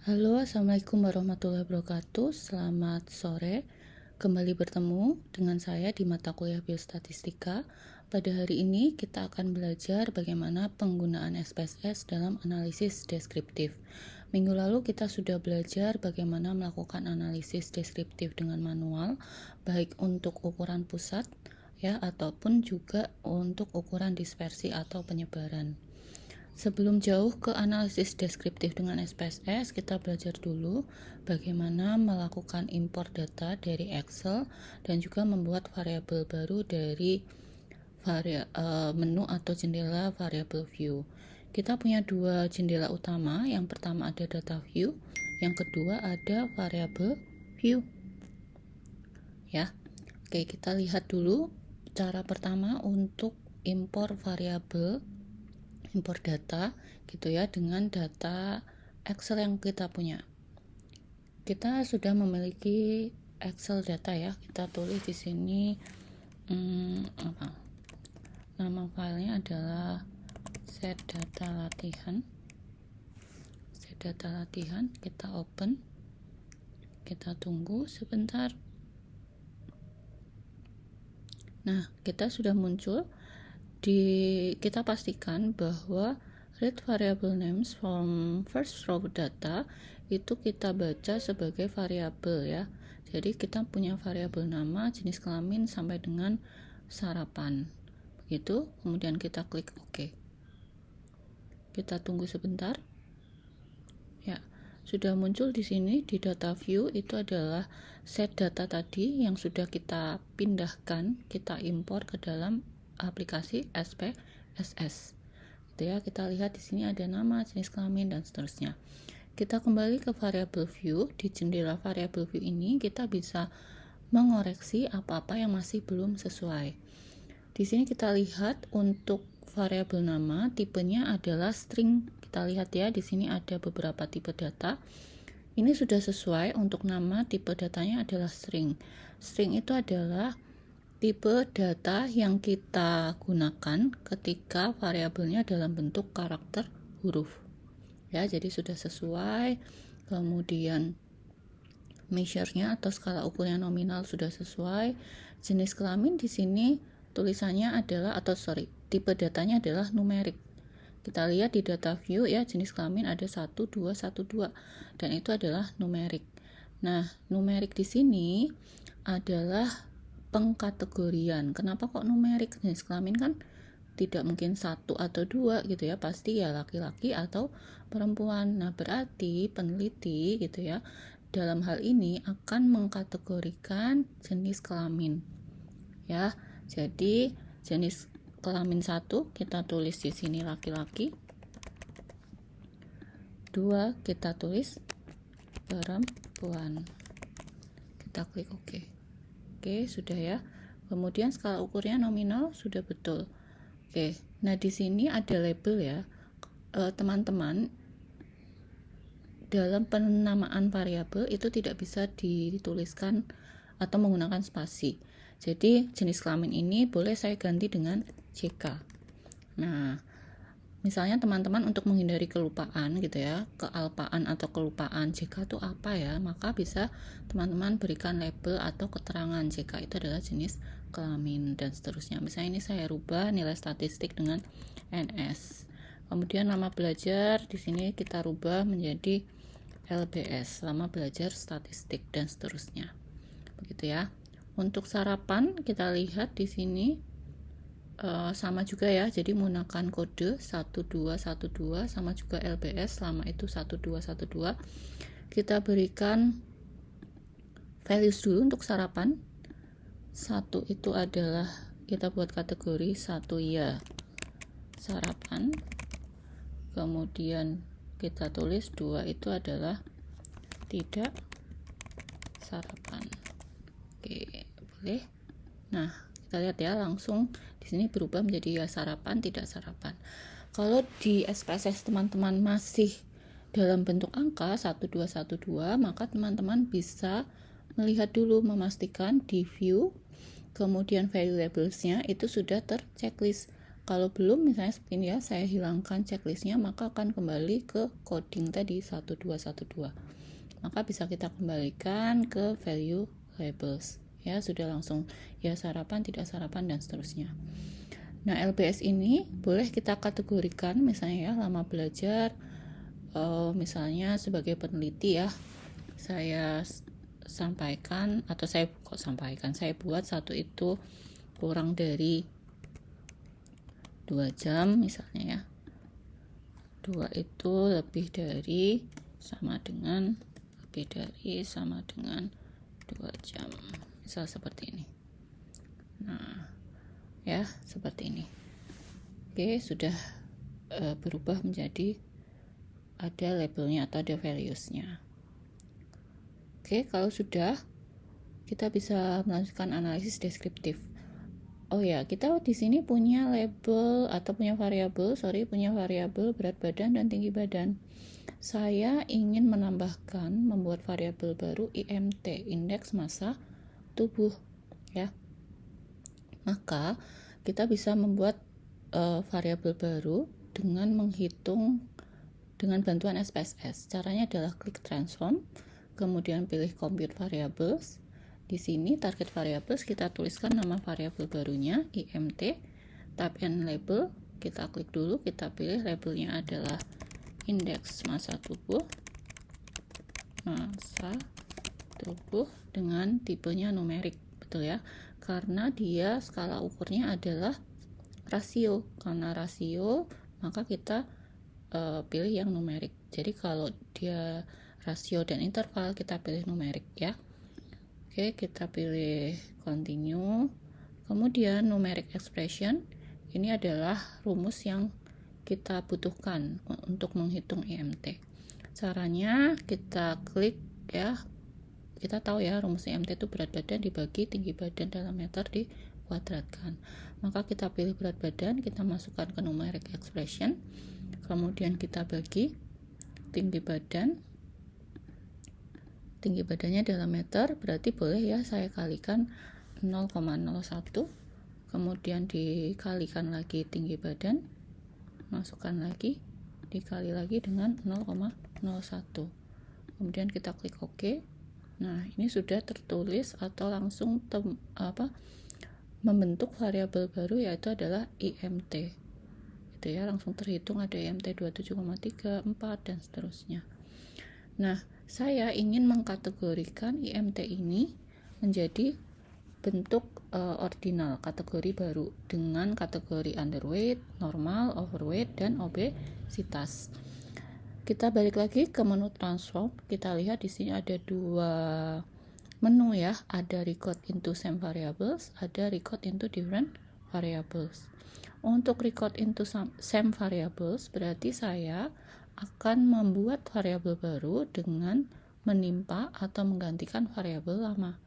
Halo, Assalamualaikum warahmatullahi wabarakatuh. Selamat sore. Kembali bertemu dengan saya di mata kuliah Biostatistika. Pada hari ini kita akan belajar bagaimana penggunaan SPSS dalam analisis deskriptif. Minggu lalu kita sudah belajar bagaimana melakukan analisis deskriptif dengan manual, baik untuk ukuran pusat ataupun juga untuk ukuran dispersi atau penyebaran. Sebelum jauh ke analisis deskriptif dengan SPSS, kita belajar dulu bagaimana melakukan import data dari Excel dan juga membuat variabel baru dari menu atau jendela variable view. Kita punya dua jendela utama. Yang pertama ada data view, yang kedua ada variable view. Oke, kita lihat dulu cara pertama untuk import variabel, import data dengan data Excel yang kita punya. Kita sudah memiliki Excel data ya. Kita tulis di sini nama filenya adalah set data latihan. Kita open, kita tunggu sebentar. Nah, kita sudah muncul. Kita pastikan bahwa read variable names from first row data itu kita baca sebagai variabel ya. Jadi kita punya variabel nama, jenis kelamin sampai dengan sarapan. Begitu, kemudian kita klik OK. Kita tunggu sebentar. Ya, sudah muncul di sini di data view. Itu adalah set data tadi yang sudah kita pindahkan, kita impor ke dalam aplikasi SPSS. Kita lihat di sini ada nama, jenis kelamin dan seterusnya. Kita kembali ke variable view. Di jendela variable view ini kita bisa mengoreksi apa-apa yang masih belum sesuai. Di sini kita lihat untuk variabel nama tipenya adalah string. Kita lihat ya, di sini ada beberapa tipe data. Ini sudah sesuai. Untuk nama tipe datanya adalah string. String itu adalah tipe data yang kita gunakan ketika variabelnya dalam bentuk karakter huruf. Ya, jadi sudah sesuai. Kemudian measure-nya atau skala ukurnya nominal sudah sesuai. Jenis kelamin di sini tulisannya adalah tipe datanya adalah numerik. Kita lihat di data view ya, jenis kelamin ada 1212 dan itu adalah numerik. Nah, numerik di sini adalah pengkategorian. Kenapa kok numerik? Jenis kelamin kan tidak mungkin 1 atau 2 gitu ya, pasti ya laki-laki atau perempuan. Nah, berarti peneliti gitu ya dalam hal ini akan mengkategorikan jenis kelamin ya. Jadi jenis kelamin 1 kita tulis di sini laki-laki, 2 kita tulis perempuan. Kita klik OK. Oke, sudah ya. Kemudian skala ukurnya nominal sudah betul. Oke, nah di sini ada label ya. Teman-teman, dalam penamaan variabel itu tidak bisa dituliskan atau menggunakan spasi. Jadi jenis kelamin ini boleh saya ganti dengan JK. Nah, misalnya teman-teman untuk menghindari kelupaan gitu ya, kealpaan atau kelupaan JK itu apa ya, maka bisa teman-teman berikan label atau keterangan JK itu adalah jenis kelamin dan seterusnya. Misalnya ini saya rubah nilai statistik dengan NS. Kemudian nama belajar di sini kita rubah menjadi LBS, lama belajar statistik dan seterusnya. Begitu ya. Untuk sarapan kita lihat di sini sama juga ya, jadi menggunakan kode 1212 sama juga LBS, lama itu 1212. Kita berikan values dulu untuk sarapan. 1 itu adalah kita buat kategori 1 ya sarapan, kemudian kita tulis 2 itu adalah tidak sarapan. Oke, boleh. Nah, kita lihat ya, langsung di sini berubah menjadi ya sarapan, tidak sarapan. Kalau di SPSS teman-teman masih dalam bentuk angka 1212, maka teman-teman bisa melihat dulu, memastikan di view, kemudian value labelsnya itu sudah terchecklist. Kalau belum, misalnya seperti ini ya, saya hilangkan checklistnya, maka akan kembali ke coding tadi 1212. Maka bisa kita kembalikan ke value labels ya, sudah langsung ya sarapan, tidak sarapan, dan seterusnya. Nah, LBS ini boleh kita kategorikan misalnya ya, lama belajar, misalnya sebagai peneliti ya, saya sampaikan atau saya buat satu itu kurang dari 2 jam misalnya ya, 2 itu lebih dari sama dengan 2 jam, misal seperti ini. Nah ya, seperti ini. Oke, sudah berubah menjadi ada labelnya atau ada values-nya. Oke, kalau sudah, kita bisa melanjutkan analisis deskriptif. Oh ya, kita di sini punya label atau punya variabel berat badan dan tinggi badan. Saya ingin membuat variabel baru IMT, indeks massa tubuh ya. Maka kita bisa membuat variabel baru dengan menghitung dengan bantuan SPSS. Caranya adalah klik transform, kemudian pilih compute variables. Di sini target variables kita tuliskan nama variabel barunya IMT, type and label. Kita klik dulu, kita pilih labelnya adalah indeks massa tubuh dengan tipenya numerik, betul ya, karena dia skala ukurnya adalah rasio. Karena rasio, maka kita pilih yang numerik. Jadi kalau dia rasio dan interval, kita pilih numerik ya. Oke, kita pilih continue. Kemudian numeric expression, ini adalah rumus yang kita butuhkan untuk menghitung IMT. Caranya kita klik ya, kita tahu ya rumus IMT itu berat badan dibagi tinggi badan dalam meter dikuadratkan. Maka kita pilih berat badan, kita masukkan ke numeric expression, kemudian kita bagi tinggi badannya dalam meter, berarti boleh ya saya kalikan 0,01, kemudian dikalikan lagi tinggi badan, masukkan lagi, dikali lagi dengan 0,01, kemudian kita klik OK. Nah, ini sudah tertulis atau langsung membentuk variabel baru, yaitu adalah IMT. Itu ya, langsung terhitung ada IMT 27,3, 4 dan seterusnya. Nah, saya ingin mengkategorikan IMT ini menjadi bentuk ordinal, kategori baru dengan kategori underweight, normal, overweight, dan obesitas. Kita balik lagi ke menu transform. Kita lihat di sini ada 2 menu ya, ada record into same variables, ada record into different variables. Untuk record into same variables berarti saya akan membuat variabel baru dengan menimpa atau menggantikan variabel lama.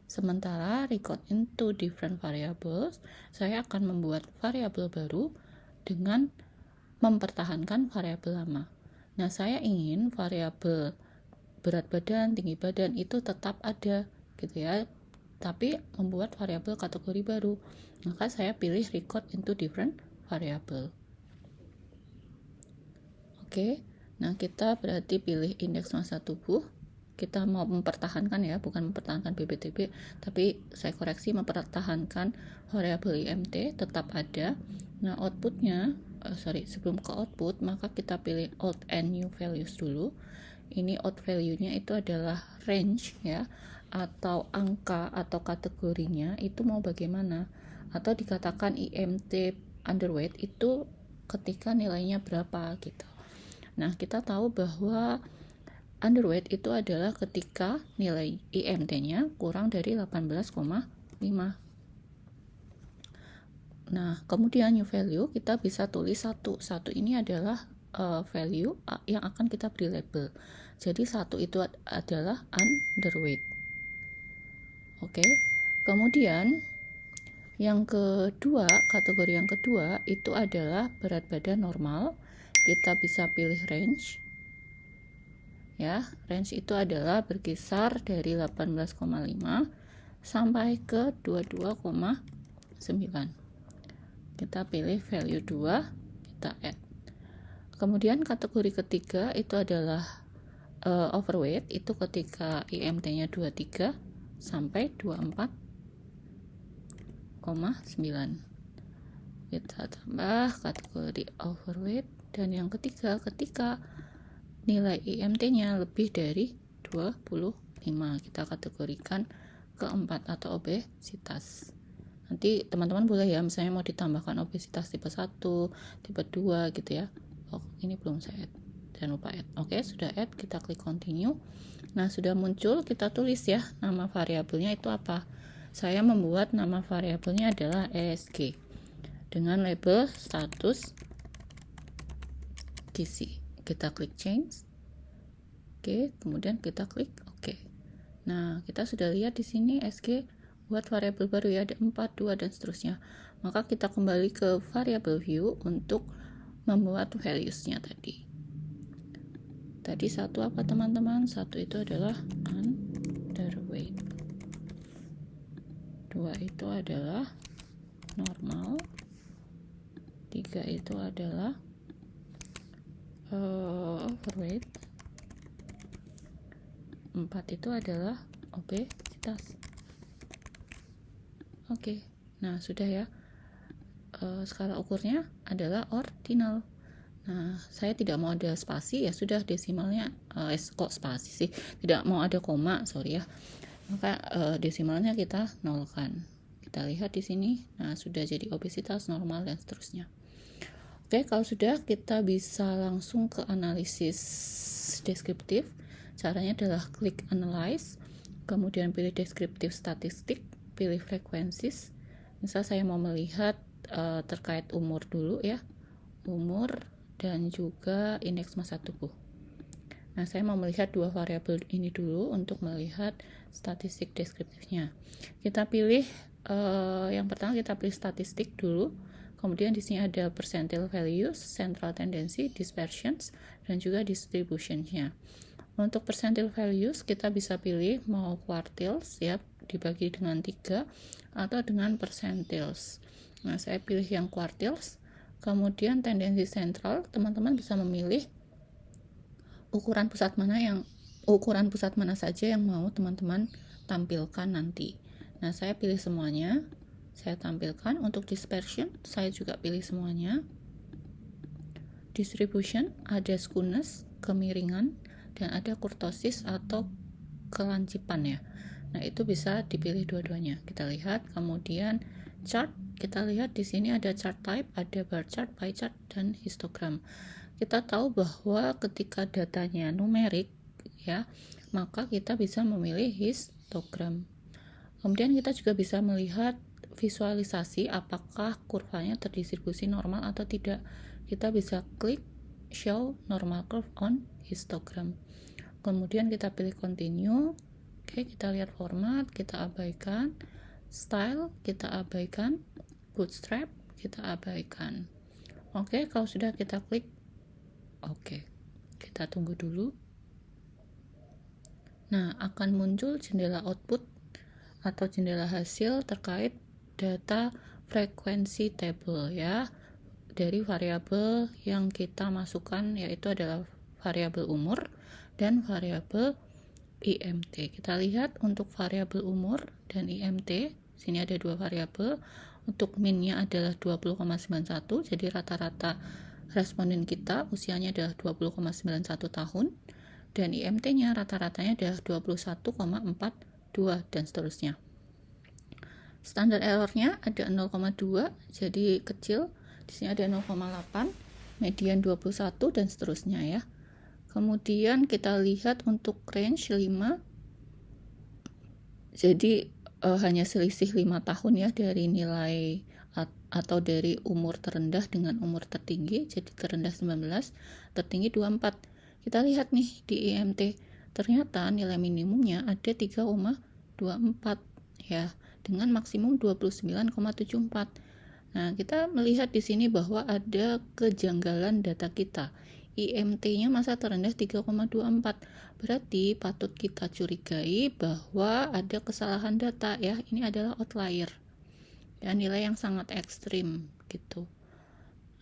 Sementara record into different variables, saya akan membuat variabel baru dengan mempertahankan variabel lama. Nah, saya ingin variabel berat badan, tinggi badan itu tetap ada gitu ya, tapi membuat variabel kategori baru. Maka saya pilih record into different variable. Oke, nah kita berarti pilih indeks massa tubuh. Kita mau mempertahankan ya, bukan mempertahankan BBTB, tapi saya koreksi, mempertahankan variabel IMT tetap ada. Nah, outputnya, sebelum ke output, maka kita pilih old and new values dulu. Ini old value-nya itu adalah range ya, atau angka atau kategorinya itu mau bagaimana, atau dikatakan IMT underweight itu ketika nilainya berapa gitu. Nah, kita tahu bahwa underweight itu adalah ketika nilai IMT-nya kurang dari 18,5. Nah, kemudian new value kita bisa tulis 1 ini adalah value yang akan kita beri label. Jadi 1 itu adalah underweight. Oke. Kemudian yang kedua, kategori yang kedua itu adalah berat badan normal. Kita bisa pilih range. Ya, range itu adalah berkisar dari 18,5 sampai ke 22,9. kita pilih value 2, kita add. Kemudian kategori ketiga itu adalah overweight, itu ketika IMT-nya 23 sampai 24,9. Kita tambah kategori overweight, dan yang ketiga ketika nilai IMT-nya lebih dari 25, kita kategorikan keempat atau obesitas. Nanti teman-teman boleh ya, misalnya mau ditambahkan obesitas tipe 1, tipe 2 gitu ya. Oh, ini belum saya add, jangan lupa add. Oke, sudah add, kita klik continue. Nah, sudah muncul, kita tulis ya nama variabelnya itu apa. Saya membuat nama variabelnya adalah ESG dengan label status gizi. Kita klik change. Oke, kemudian kita klik oke. Nah, kita sudah lihat di sini ESG buat variabel baru ya, ada 4, 2 dan seterusnya. Maka kita kembali ke variable view untuk membuat values-nya tadi. Tadi satu apa teman-teman? Satu itu adalah underweight. 2 itu adalah normal. 3 itu adalah overweight. 4 itu adalah obesitas. Oke, nah sudah ya. Skala ukurnya adalah ordinal. Nah, saya tidak mau ada spasi, ya sudah desimalnya kok spasi sih, tidak mau ada koma, sorry ya. Maka desimalnya kita nolkan. Kita lihat di sini. Nah, sudah jadi obesitas, normal dan seterusnya. Oke, kalau sudah, kita bisa langsung ke analisis deskriptif. Caranya adalah klik analyze, kemudian pilih deskriptif statistik, pilih frequencies. Misal saya mau melihat terkait umur dulu ya, umur dan juga indeks massa tubuh. Nah, saya mau melihat dua variabel ini dulu untuk melihat statistik deskriptifnya. Kita pilih yang pertama, kita pilih statistik dulu. Kemudian di sini ada percentile values, central tendency, dispersions, dan juga distribution-nya. Untuk percentile values kita bisa pilih mau quartiles ya, dibagi dengan 3 atau dengan percentiles. Nah, saya pilih yang quartiles. Kemudian tendensi sentral, teman-teman bisa memilih ukuran pusat mana saja yang mau teman-teman tampilkan nanti. Nah, saya pilih semuanya. Saya tampilkan. Untuk dispersion, saya juga pilih semuanya. Distribution, ada skewness, kemiringan, dan ada kurtosis atau kelancipan ya. Nah, itu bisa dipilih dua-duanya. Kita lihat. Kemudian chart, kita lihat di sini ada chart type, ada bar chart, pie chart, dan histogram. Kita tahu bahwa ketika datanya numerik ya, maka kita bisa memilih histogram. Kemudian kita juga bisa melihat visualisasi apakah kurvanya terdistribusi normal atau tidak. Kita bisa klik show normal curve on histogram. Kemudian kita pilih continue. Oke, kita lihat format, kita abaikan. Style, kita abaikan. Bootstrap, kita abaikan. Oke, kalau sudah kita klik oke. Kita tunggu dulu. Nah, akan muncul jendela output atau jendela hasil terkait data frekuensi table ya, dari variabel yang kita masukkan, yaitu adalah variabel umur dan variabel IMT. Kita lihat untuk variabel umur dan IMT, sini ada dua variabel. Untuk min-nya adalah 20,91, jadi rata-rata responden kita usianya adalah 20,91 tahun, dan IMT-nya rata-ratanya adalah 21,42 dan seterusnya. Standar error-nya ada 0,2, jadi kecil. Di sini ada 0,8, median 21 dan seterusnya ya. Kemudian kita lihat untuk range 5. Jadi hanya selisih 5 tahun ya dari nilai atau dari umur terendah dengan umur tertinggi. Jadi terendah 19, tertinggi 24. Kita lihat nih di IMT, ternyata nilai minimumnya ada 3,24 ya, dengan maksimum 29,74. Nah, kita melihat di sini bahwa ada kejanggalan data kita. IMT-nya masa terendah 3,24. Berarti patut kita curigai bahwa ada kesalahan data ya. Ini adalah outlier. Dan nilai yang sangat ekstrim. gitu.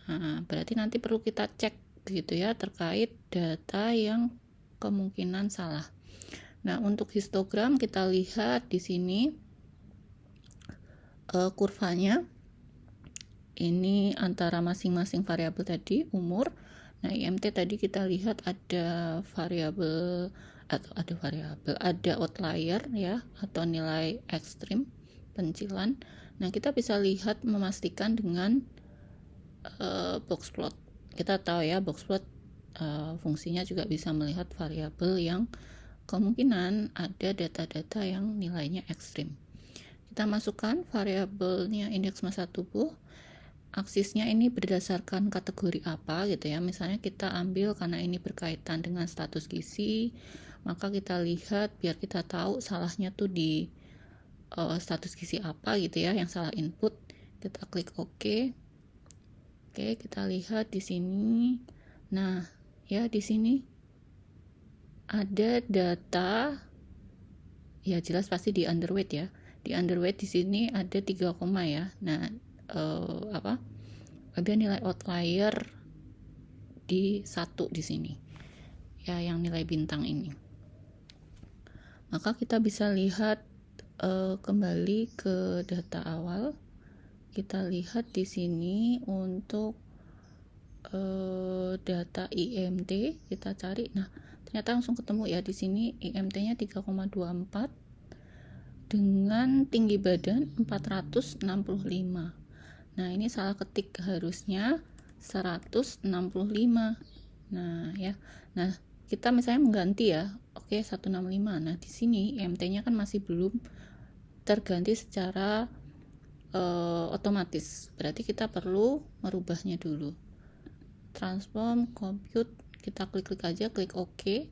Nah, berarti nanti perlu kita cek gitu ya terkait data yang kemungkinan salah. Nah, untuk histogram kita lihat di sini kurvanya ini antara masing-masing variabel tadi, umur. Nah, IMT tadi kita lihat ada ada outlier ya, atau nilai ekstrim, pencilan. Nah, kita bisa lihat memastikan dengan box plot. Kita tahu ya, box plot fungsinya juga bisa melihat variabel yang kemungkinan ada data-data yang nilainya ekstrim. Kita masukkan variabelnya indeks massa tubuh. Aksisnya ini berdasarkan kategori apa gitu ya. Misalnya kita ambil karena ini berkaitan dengan status gizi, maka kita lihat biar kita tahu salahnya tuh di status gizi apa gitu ya, yang salah input. Kita klik OK. Oke, kita lihat di sini. Nah, ya di sini ada data, ya jelas pasti di underweight ya. Di underweight di sini ada 3, ya. Nah, ada nilai outlier di 1 di sini. Ya, yang nilai bintang ini. Maka kita bisa lihat kembali ke data awal. Kita lihat di sini untuk data IMT kita cari. Nah, ternyata langsung ketemu ya di sini IMT-nya 3,24 dengan tinggi badan 465. Nah, ini salah ketik, harusnya 165. Nah, ya. Nah, kita misalnya mengganti ya. Oke, 165. Nah, di sini IMT-nya kan masih belum terganti secara otomatis. Berarti kita perlu merubahnya dulu. Transform, compute, kita klik aja, klik OK.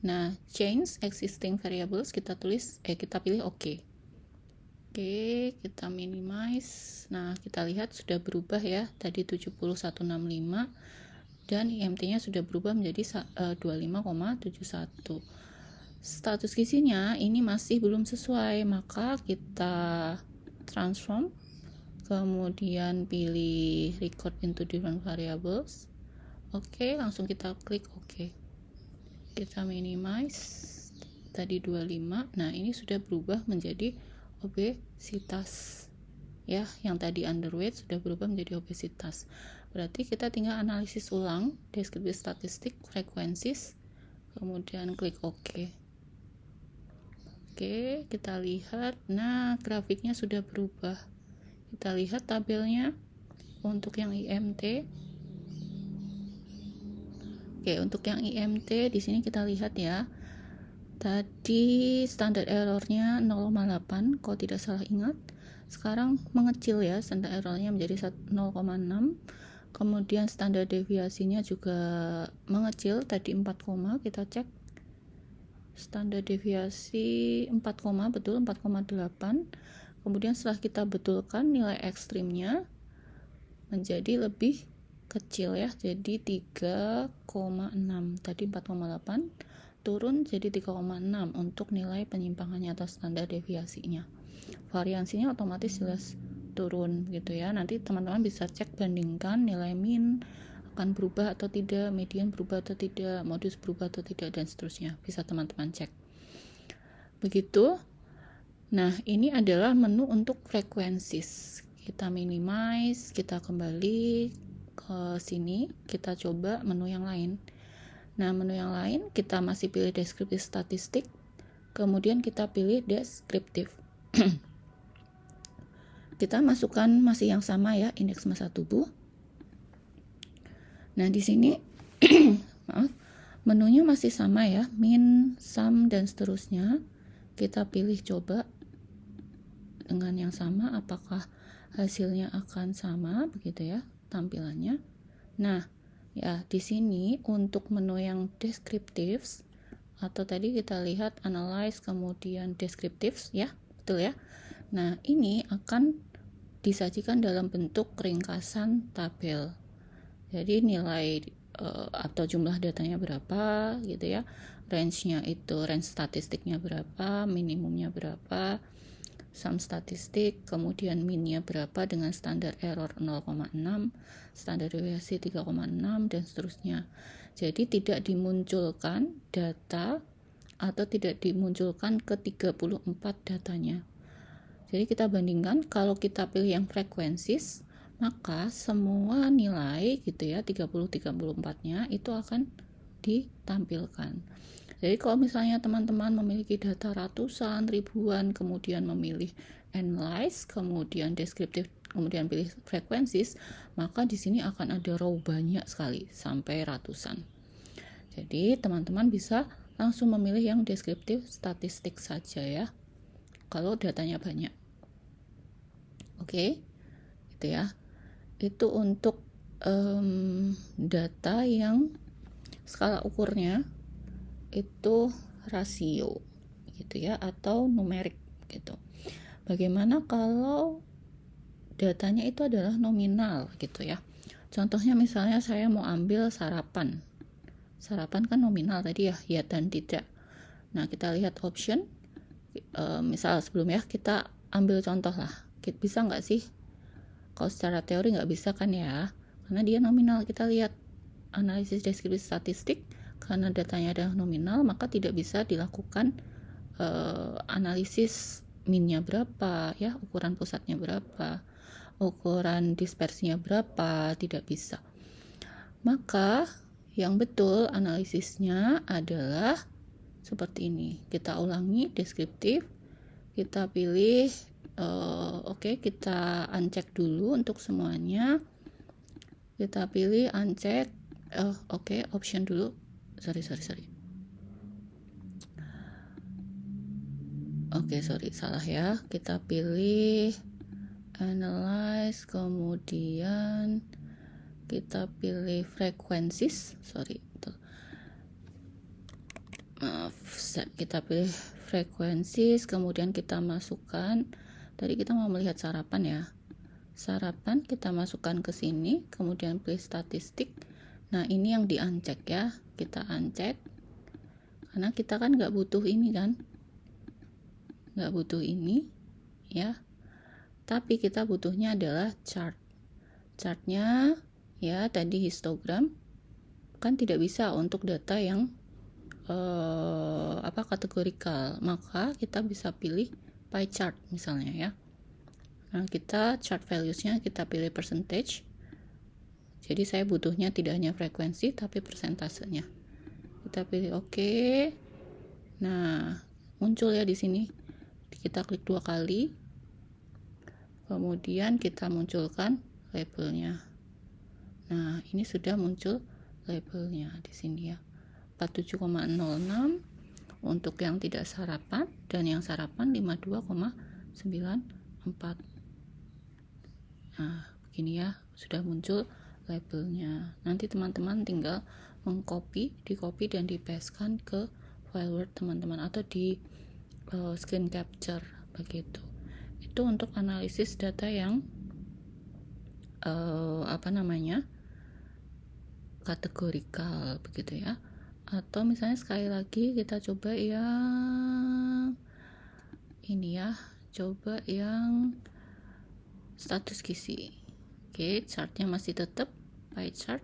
Nah, change existing variables, kita pilih OK. Oke, kita minimize. Nah, kita lihat sudah berubah ya. Tadi 7165 dan IMT-nya sudah berubah menjadi 25,71. Status gizinya ini masih belum sesuai, maka kita transform, kemudian pilih record into different variables. Oke, langsung kita klik OK. Kita minimize, tadi 25. Nah, ini sudah berubah menjadi obesitas ya, yang tadi underweight sudah berubah menjadi obesitas. Berarti kita tinggal analisis ulang deskriptif statistik, frekuensis, kemudian klik OK. Oke, kita lihat. Nah, grafiknya sudah berubah. Kita lihat tabelnya untuk yang IMT. Oke, untuk yang IMT di sini kita lihat ya. Tadi standar errornya 0,8 kalau tidak salah ingat. Sekarang mengecil ya, standar errornya menjadi 0,6. Kemudian standar deviasinya juga mengecil, tadi 4, kita cek. Standar deviasi 4, betul 4,8. Kemudian setelah kita betulkan nilai ekstrimnya menjadi lebih kecil ya, jadi 3,6. Tadi 4,8 turun jadi 3,6 untuk nilai penyimpangannya atau standar deviasinya. Variansinya otomatis jelas turun gitu ya. Nanti teman-teman bisa cek, bandingkan nilai min akan berubah atau tidak, median berubah atau tidak, modus berubah atau tidak, dan seterusnya. Bisa teman-teman cek. Begitu. Nah, ini adalah menu untuk frekuensis. Kita minimize, kita kembali ke sini, kita coba menu yang lain. Nah, menu yang lain kita masih pilih deskriptif statistik, kemudian kita pilih deskriptif. Kita masukkan masih yang sama ya, indeks massa tubuh. Nah, di sini maaf, menunya masih sama ya, min, sum, dan seterusnya. Kita pilih coba dengan yang sama, apakah hasilnya akan sama begitu ya tampilannya. Nah, ya di sini untuk menu yang deskriptif, atau tadi kita lihat analyze kemudian deskriptif ya, betul ya. Nah, ini akan disajikan dalam bentuk ringkasan tabel. Jadi nilai atau jumlah datanya berapa gitu ya, range-nya itu range statistiknya berapa, minimumnya berapa, sum statistik, kemudian minnya berapa dengan standar error 0,6, standar deviasi 3,6 dan seterusnya. Jadi tidak dimunculkan data atau tidak dimunculkan ke 34 datanya. Jadi kita bandingkan, kalau kita pilih yang frekuensis, maka semua nilai gitu ya 34-nya itu akan ditampilkan. Jadi kalau misalnya teman-teman memiliki data ratusan, ribuan, kemudian memilih analyze, kemudian deskriptif, kemudian pilih frekuensis, maka di sini akan ada row banyak sekali sampai ratusan. Jadi teman-teman bisa langsung memilih yang deskriptif statistik saja ya, kalau datanya banyak. Oke, gitu ya. Itu untuk data yang skala ukurnya itu rasio gitu ya, atau numerik gitu. Bagaimana kalau datanya itu adalah nominal gitu ya. Contohnya misalnya saya mau ambil sarapan kan nominal tadi ya dan tidak. Nah, kita lihat option, misal sebelumnya kita ambil contoh lah, bisa nggak sih? Kalau secara teori nggak bisa kan ya, karena dia nominal. Kita lihat analisis deskripsi statistik, karena datanya adalah nominal, maka tidak bisa dilakukan analisis minnya berapa ya, ukuran pusatnya berapa, ukuran dispersinya berapa, tidak bisa. Maka yang betul analisisnya adalah seperti ini. Kita ulangi deskriptif, kita pilih kita uncheck dulu untuk semuanya. Kita pilih uncheck, option dulu. Sorry. Salah ya. Kita pilih analyze, kemudian kita pilih frekuensis. Kita pilih frekuensis, kemudian kita masukkan. Tadi kita mau melihat sarapan ya. Sarapan kita masukkan ke sini, kemudian pilih statistik. Nah, ini yang di-uncheck ya. Kita uncheck. Karena kita kan nggak butuh ini kan. Nggak butuh ini ya, tapi kita butuhnya adalah chartnya ya. Tadi histogram kan tidak bisa untuk data yang kategorikal, maka kita bisa pilih pie chart misalnya ya. Nah, kita chart valuesnya kita pilih percentage. Jadi saya butuhnya tidak hanya frekuensi tapi persentasenya. Kita pilih oke. Nah, muncul ya di sini. Kita klik 2 kali, kemudian kita munculkan labelnya. Nah, ini sudah muncul labelnya di sini ya, 47,06 untuk yang tidak sarapan, dan yang sarapan 52,94. Nah, begini ya, sudah muncul labelnya. Nanti teman-teman tinggal di-copy dan di-pastekan ke file Word teman-teman, atau di screen capture begitu. Itu untuk analisis data yang kategorikal begitu ya. Atau misalnya sekali lagi kita coba yang ini ya, coba yang status gizi. Oke, chartnya masih tetap pie chart.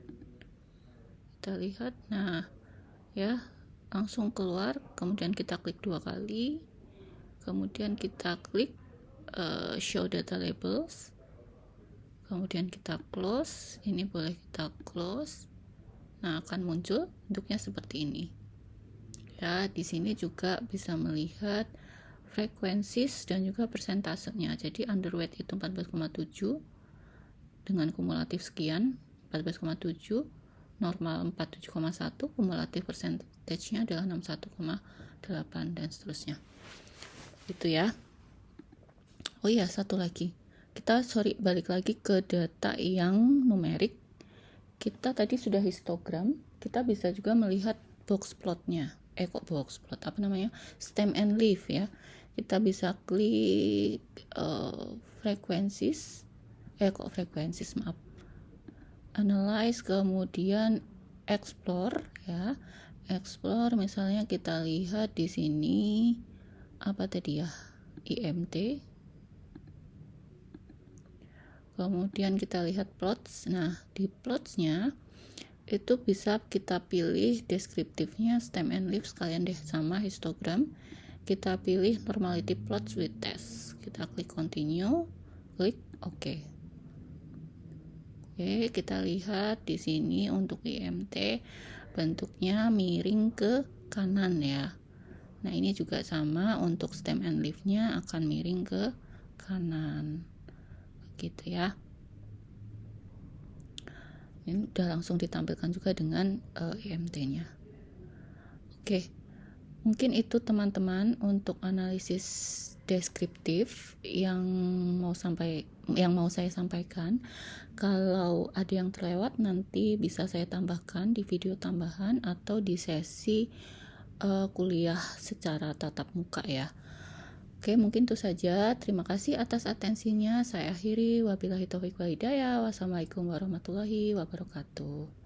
Kita lihat, nah ya, langsung keluar. Kemudian kita klik 2 kali, kemudian kita klik show data labels, kemudian kita close. Ini boleh kita close. Nah, akan muncul bentuknya seperti ini ya. Di sini juga bisa melihat frekuensis dan juga persentasenya. Jadi underweight itu 14,7 dengan kumulatif sekian 14,7, normal 47,1, kumulatif persentasenya adalah 61,8 dan seterusnya. Itu ya. Oh iya, satu lagi. Kita balik lagi ke data yang numerik. Kita tadi sudah histogram, kita bisa juga melihat box plotnya. Stem and leaf ya. Kita bisa klik frekuensis, analyze, kemudian explore ya. Explore, misalnya kita lihat di sini apa tadi ya, IMT Kemudian kita lihat plots. Nah, di plotsnya itu bisa kita pilih deskriptifnya stem and leaf sekalian deh sama histogram. Kita pilih normality plots with test. Kita klik continue, klik OK. Oke, kita lihat di sini untuk IMT bentuknya miring ke kanan ya. Nah, ini juga sama untuk stem and leaf-nya akan miring ke kanan. Begitu ya. Ini udah langsung ditampilkan juga dengan IMT-nya. Oke. Mungkin itu teman-teman untuk analisis deskriptif yang mau saya sampaikan. Kalau ada yang terlewat nanti bisa saya tambahkan di video tambahan atau di sesi kuliah secara tatap muka ya. Oke, mungkin itu saja. Terima kasih atas atensinya. Saya akhiri. Wabillahi taufiq wal hidayah. Wassalamualaikum warahmatullahi wabarakatuh.